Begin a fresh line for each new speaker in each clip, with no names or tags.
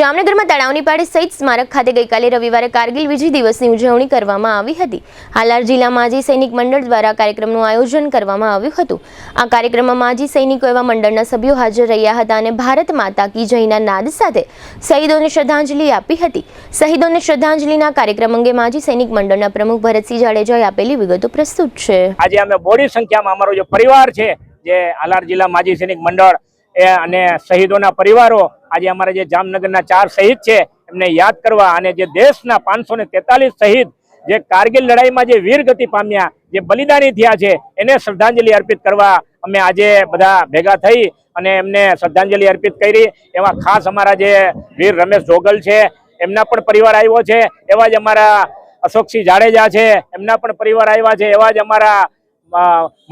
જામનગરમાં તળાવની પાડી સહિત સ્મારક ખાતે ગઈકાલે રવિવારે કારગિલ વિજય દિવસની ઉજવણી કરવામાં આવી હતી। હાલાર જિલ્લા માજી સૈનિક મંડળ દ્વારા કાર્યક્રમનું આયોજન કરવામાં આવ્યું હતું। આ કાર્યક્રમમાં માજી સૈનિકો એવા મંડળના સભ્યો હાજર રહ્યા હતા અને ભારત માતા કી જયના નાદ સાથે શહીદોને શ્રદ્ધાંજલિ આપી હતી। શહીદોને શ્રદ્ધાંજલિના કાર્યક્રમ અંગે માજી સૈનિક મંડળના પ્રમુખ ભરતસિંહ જાડેજાએ આપેલી વિગતો પ્રસ્તુત છે।
આજે અમે બોડી સંખ્યામાં અમારો જે પરિવાર છે જે હાલાર જિલ્લા માજી સૈનિક મંડળ અને શહીદોના પરિવારો આજે અમારા જે જામનગરના 4 શહીદ છે એમને યાદ કરવા અને જે દેશના 543 શહીદ જે કારગિલ લડાઈમાં જે વીરગતિ પામ્યા જે બલિદાની થયા છે એને શ્રદ્ધાંજલિ અર્પિત કરવા અમે આજે બધા ભેગા થઈ અને એમને શ્રદ્ધાંજલિ અર્પિત કરી। એમાં ખાસ અમારા જે વીર રમેશ જોગલ છે એમના પણ પરિવાર આવ્યો છે, એવા જ અમારા અશોકસિંહ જાડેજા છે એમના પણ પરિવાર આવ્યા છે, એવા જ અમારા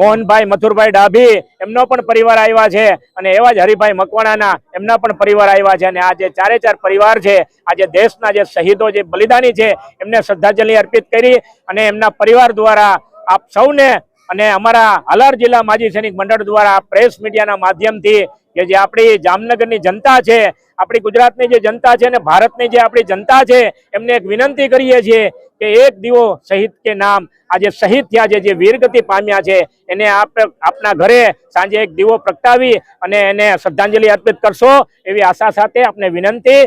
મોહનભાઈ મથુરભાઈ ડાભી એમનો પણ પરિવાર આવ્યા છે અને એવા જ હરિભાઈ મકવાણાના એમના પણ પરિવાર આવ્યા છે। અને આ જે 4 પરિવાર છે આજે દેશના જે શહીદો જે બલિદાની છે એમને શ્રદ્ધાંજલિ અર્પિત કરી અને એમના પરિવાર દ્વારા આપ સૌને અને અમારા હાલાર જિલ્લા માજી સૈનિક મંડળ દ્વારા પ્રેસ મીડિયાના માધ્યમથી કે જે આપણી જામનગરની જનતા છે, આપણી ગુજરાતની જે જનતા છે અને ભારતની જે આપણી જનતા છે એમને એક વિનંતી કરીએ છીએ કે એક દીવો શહીદ કે નામ આજે શહીદ થયા છે જે વીરગતિ પામ્યા છે એને આપના ઘરે સાંજે એક દીવો પ્રગટાવી અને એને શ્રદ્ધાંજલિ અર્પિત કરશો એવી આશા સાથે આપને વિનંતી।